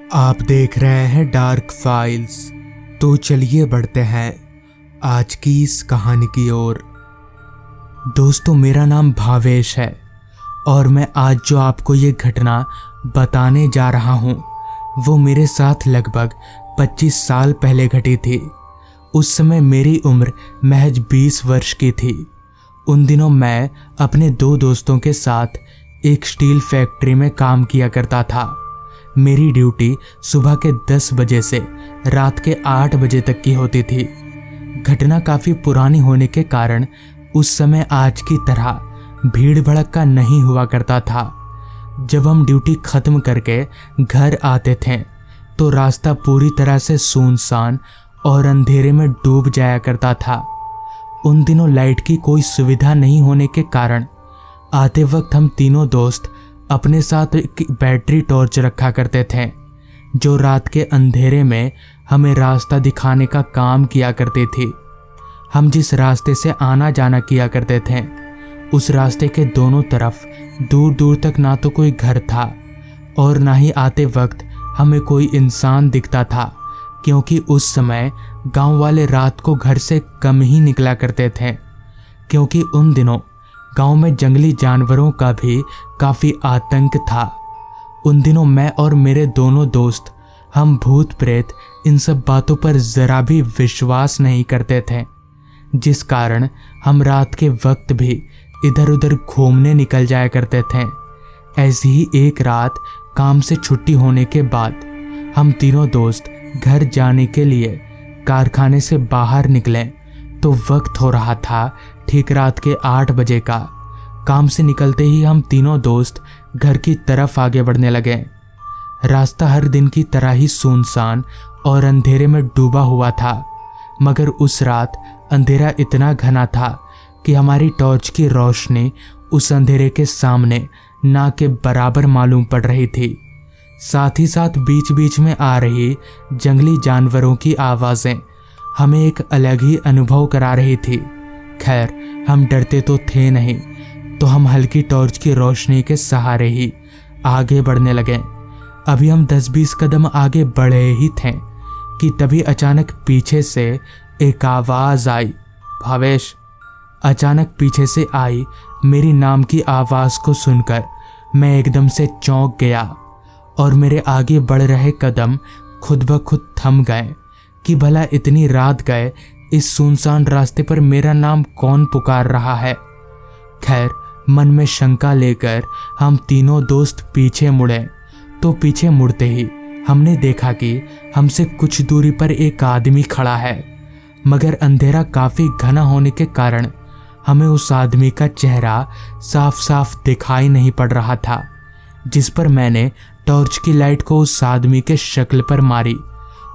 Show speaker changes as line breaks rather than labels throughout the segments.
आप देख रहे हैं डार्क फाइल्स। तो चलिए बढ़ते हैं आज की इस कहानी की ओर। दोस्तों, मेरा नाम भावेश है और मैं आज जो आपको ये घटना बताने जा रहा हूँ वो मेरे साथ लगभग 25 साल पहले घटी थी। उस समय मेरी उम्र महज 20 वर्ष की थी। उन दिनों मैं अपने 2 दोस्तों के साथ एक स्टील फैक्ट्री में काम किया करता था। मेरी ड्यूटी सुबह के 10 बजे से रात के 8 बजे तक की होती थी। घटना काफ़ी पुरानी होने के कारण उस समय आज की तरह भीड़ भड़क्का नहीं हुआ करता था। जब हम ड्यूटी ख़त्म करके घर आते थे तो रास्ता पूरी तरह से सुनसान और अंधेरे में डूब जाया करता था। उन दिनों लाइट की कोई सुविधा नहीं होने के कारण आते वक्त हम तीनों दोस्त अपने साथ एक बैटरी टॉर्च रखा करते थे, जो रात के अंधेरे में हमें रास्ता दिखाने का काम किया करती थी। हम जिस रास्ते से आना जाना किया करते थे उस रास्ते के दोनों तरफ दूर दूर तक ना तो कोई घर था और ना ही आते वक्त हमें कोई इंसान दिखता था, क्योंकि उस समय गांव वाले रात को घर से कम ही निकला करते थे, क्योंकि उन दिनों गांव में जंगली जानवरों का भी काफ़ी आतंक था। उन दिनों मैं और मेरे दोनों दोस्त हम भूत प्रेत इन सब बातों पर ज़रा भी विश्वास नहीं करते थे, जिस कारण हम रात के वक्त भी इधर उधर घूमने निकल जाया करते थे। ऐसी ही एक रात काम से छुट्टी होने के बाद हम तीनों दोस्त घर जाने के लिए कारखाने से बाहर निकले तो वक्त हो रहा था ठीक रात के 8 बजे का। काम से निकलते ही हम तीनों दोस्त घर की तरफ आगे बढ़ने लगे। रास्ता हर दिन की तरह ही सुनसान और अंधेरे में डूबा हुआ था, मगर उस रात अंधेरा इतना घना था कि हमारी टॉर्च की रोशनी उस अंधेरे के सामने ना के बराबर मालूम पड़ रही थी। साथ ही साथ बीच बीच में आ रही जंगली जानवरों की आवाज़ें हमें एक अलग ही अनुभव करा रही थी। खैर, हम डरते तो थे नहीं, तो हम हल्की टॉर्च की रोशनी के सहारे ही आगे बढ़ने लगे। अभी हम 10-20 कदम आगे बढ़े ही थे कि तभी अचानक पीछे से एक आवाज़ आई। भावेश। अचानक पीछे से आई मेरी नाम की आवाज़ को सुनकर मैं एकदम से चौंक गया और मेरे आगे बढ़ रहे कदम खुद ब खुद थम गए कि भला इतनी रात गए इस सुनसान रास्ते पर मेरा नाम कौन पुकार रहा है। खैर, मन में शंका लेकर हम तीनों दोस्त पीछे मुड़े तो पीछे मुड़ते ही हमने देखा कि हमसे कुछ दूरी पर एक आदमी खड़ा है, मगर अंधेरा काफ़ी घना होने के कारण हमें उस आदमी का चेहरा साफ साफ दिखाई नहीं पड़ रहा था। जिस पर मैंने टॉर्च की लाइट को उस आदमी के शक्ल पर मारी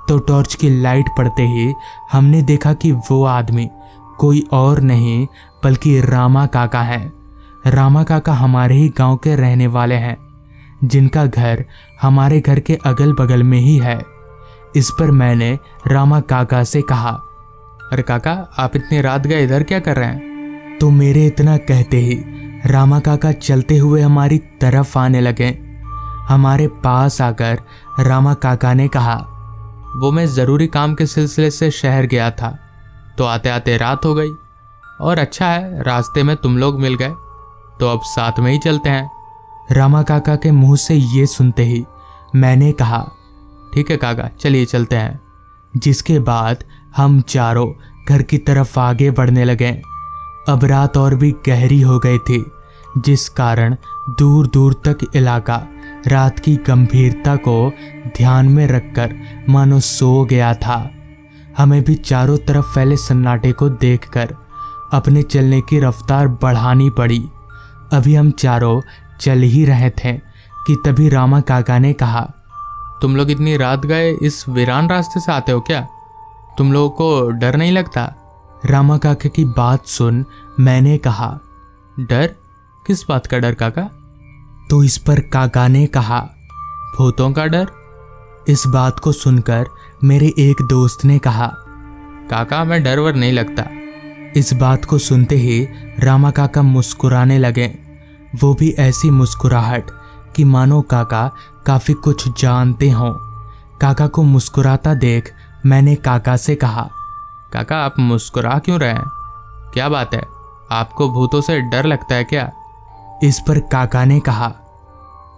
तो टॉर्च की लाइट पड़ते ही हमने देखा कि वो आदमी कोई और नहीं बल्कि रामा काका हैं। रामा काका हमारे ही गांव के रहने वाले हैं, जिनका घर हमारे घर के अगल बगल में ही है। इस पर मैंने रामा काका से कहा, अरे काका, आप इतनी रात गए इधर क्या कर रहे हैं? तो मेरे इतना कहते ही रामा काका चलते हुए हमारी तरफ आने लगे। हमारे पास आकर रामा काका ने कहा, वो मैं ज़रूरी काम के सिलसिले से शहर गया था तो आते आते रात हो गई, और अच्छा है रास्ते में तुम लोग मिल गए, तो अब साथ में ही चलते हैं। रामा काका के मुंह से ये सुनते ही मैंने कहा, ठीक है काका, चलिए चलते हैं। जिसके बाद हम चारों घर की तरफ आगे बढ़ने लगे। अब रात और भी गहरी हो गई थी, जिस कारण दूर दूर तक इलाका रात की गंभीरता को ध्यान में रखकर मानो सो गया था। हमें भी चारों तरफ फैले सन्नाटे को देखकर अपने चलने की रफ्तार बढ़ानी पड़ी। अभी हम चारों चल ही रहे थे कि तभी रामा काका ने कहा, तुम लोग इतनी रात गए इस वीरान रास्ते से आते हो क्या? तुम लोगों को डर नहीं लगता? रामा काका की बात सुन मैंने कहा, डर? किस बात का डर काका? तो इस पर काका ने कहा, भूतों का डर। इस बात को सुनकर मेरे एक दोस्त ने कहा, काका मैं डर वर नहीं लगता। इस बात को सुनते ही रामा काका मुस्कुराने लगे, वो भी ऐसी मुस्कुराहट कि मानो काका काफ़ी कुछ जानते हों। काका को मुस्कुराता देख मैंने काका से कहा, काका आप मुस्कुरा क्यों रहे हैं? क्या बात है, आपको भूतों से डर लगता है क्या? इस पर काका ने कहा,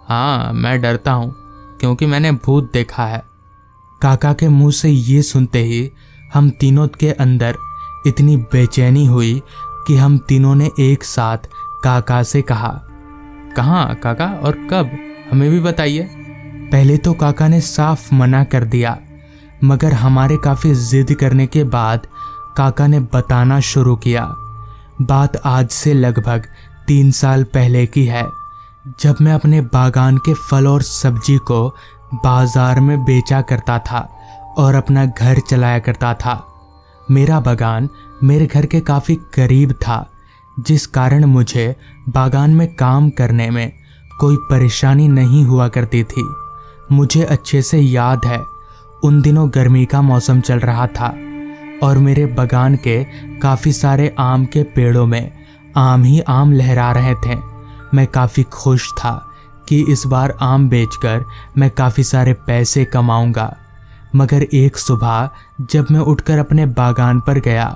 हाँ मैं डरता हूँ क्योंकि मैंने भूत देखा है। काका के मुंह से ये सुनते ही हम तीनों के अंदर इतनी बेचैनी हुई कि हम तीनों ने एक साथ काका से कहा, कहाँ काका और कब, हमें भी बताइए। पहले तो काका ने साफ मना कर दिया, मगर हमारे काफ़ी जिद करने के बाद काका ने बताना शुरू किया। बात आज से लगभग 3 साल पहले की है, जब मैं अपने बागान के फल और सब्जी को बाजार में बेचा करता था और अपना घर चलाया करता था। मेरा बागान मेरे घर के काफ़ी करीब था, जिस कारण मुझे बागान में काम करने में कोई परेशानी नहीं हुआ करती थी। मुझे अच्छे से याद है, उन दिनों गर्मी का मौसम चल रहा था और मेरे बागान के काफ़ी सारे आम के पेड़ों में आम ही आम लहरा रहे थे। मैं काफ़ी खुश था कि इस बार आम बेचकर मैं काफ़ी सारे पैसे कमाऊंगा। मगर एक सुबह जब मैं उठकर अपने बागान पर गया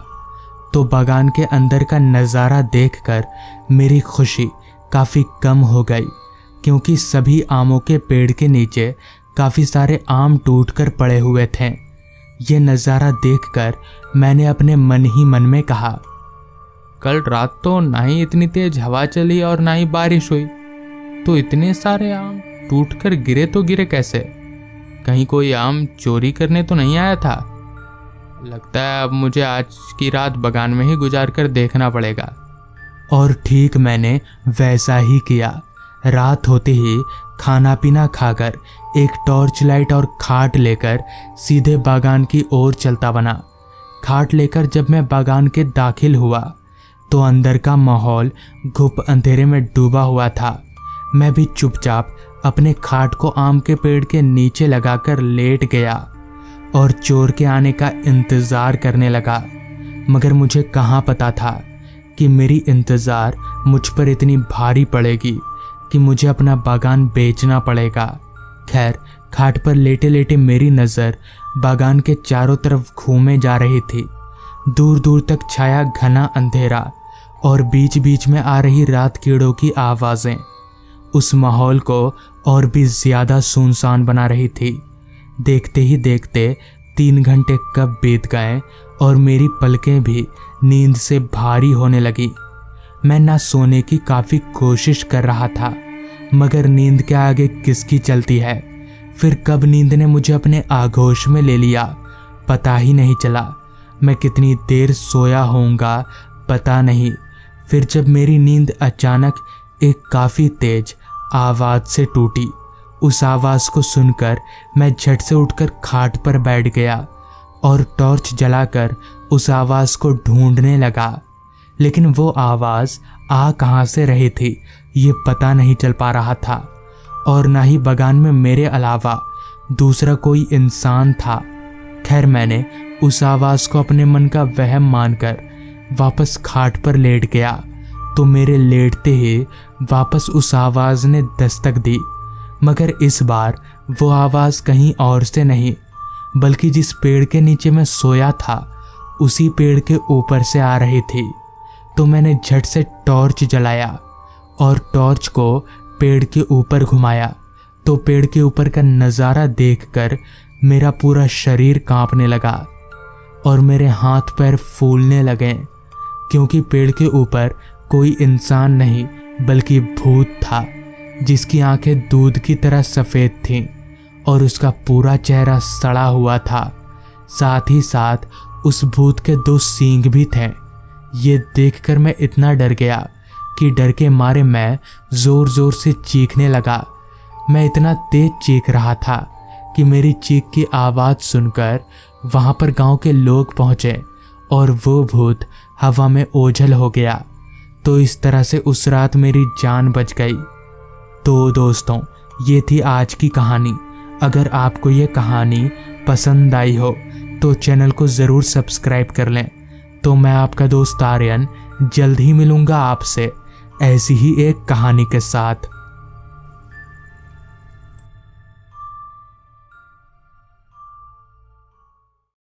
तो बागान के अंदर का नज़ारा देखकर मेरी खुशी काफ़ी कम हो गई, क्योंकि सभी आमों के पेड़ के नीचे काफ़ी सारे आम टूटकर पड़े हुए थे। ये नज़ारा देखकर मैंने अपने मन ही मन में कहा, कल रात तो ना ही इतनी तेज हवा चली और ना ही बारिश हुई, तो इतने सारे आम टूटकर गिरे तो गिरे कैसे? कहीं कोई आम चोरी करने तो नहीं आया था? लगता है अब मुझे आज की रात बागान में ही गुजार कर देखना पड़ेगा। और ठीक मैंने वैसा ही किया। रात होते ही खाना पीना खाकर एक टॉर्च लाइट और खाट लेकर सीधे बागान की ओर चलता बना। खाट लेकर जब मैं बागान के दाखिल हुआ तो अंदर का माहौल घुप अंधेरे में डूबा हुआ था। मैं भी चुपचाप अपने खाट को आम के पेड़ के नीचे लगाकर लेट गया और चोर के आने का इंतज़ार करने लगा। मगर मुझे कहाँ पता था कि मेरी इंतज़ार मुझ पर इतनी भारी पड़ेगी कि मुझे अपना बागान बेचना पड़ेगा। खैर, खाट पर लेटे लेटे मेरी नज़र बागान के चारों तरफ घूमे जा रही थी। दूर दूर तक छाया घना अंधेरा और बीच बीच में आ रही रात कीड़ों की आवाज़ें उस माहौल को और भी ज़्यादा सुनसान बना रही थी। देखते ही देखते 3 घंटे कब बीत गए और मेरी पलकें भी नींद से भारी होने लगी। मैं ना सोने की काफ़ी कोशिश कर रहा था, मगर नींद के आगे किसकी चलती है। फिर कब नींद ने मुझे अपने आगोश में ले लिया, पता ही नहीं चला। मैं कितनी देर सोया होऊंगा पता नहीं। फिर जब मेरी नींद अचानक एक काफ़ी तेज आवाज़ से टूटी, उस आवाज़ को सुनकर मैं झट से उठकर खाट पर बैठ गया और टॉर्च जलाकर उस आवाज़ को ढूंढने लगा। लेकिन वो आवाज़ आ कहाँ से रही थी ये पता नहीं चल पा रहा था, और ना ही बागान में मेरे अलावा दूसरा कोई इंसान था। खैर, मैंने उस आवाज़ को अपने मन का वहम मानकर वापस खाट पर लेट गया तो मेरे लेटते ही वापस उस आवाज़ ने दस्तक दी। मगर इस बार वो आवाज़ कहीं और से नहीं, बल्कि जिस पेड़ के नीचे मैं सोया था उसी पेड़ के ऊपर से आ रही थी। तो मैंने झट से टॉर्च जलाया और टॉर्च को पेड़ के ऊपर घुमाया तो पेड़ के ऊपर का नज़ारा देखकर मेरा पूरा शरीर कांपने लगा और मेरे हाथ पैर फूलने लगे, क्योंकि पेड़ के ऊपर कोई इंसान नहीं बल्कि भूत था, जिसकी आंखें दूध की तरह सफ़ेद थीं और उसका पूरा चेहरा सड़ा हुआ था। साथ ही साथ उस भूत के 2 सींग भी थे। ये देखकर मैं इतना डर गया कि डर के मारे मैं ज़ोर ज़ोर से चीखने लगा। मैं इतना तेज चीख रहा था कि मेरी चीख की आवाज़ सुनकर वहाँ पर गांव के लोग पहुँचे और वो भूत हवा में ओझल हो गया। तो इस तरह से उस रात मेरी जान बच गई। तो दोस्तों, ये थी आज की कहानी। अगर आपको ये कहानी पसंद आई हो तो चैनल को ज़रूर सब्सक्राइब कर लें। तो मैं आपका दोस्त आर्यन जल्द ही मिलूँगा आपसे ऐसी ही एक कहानी के साथ।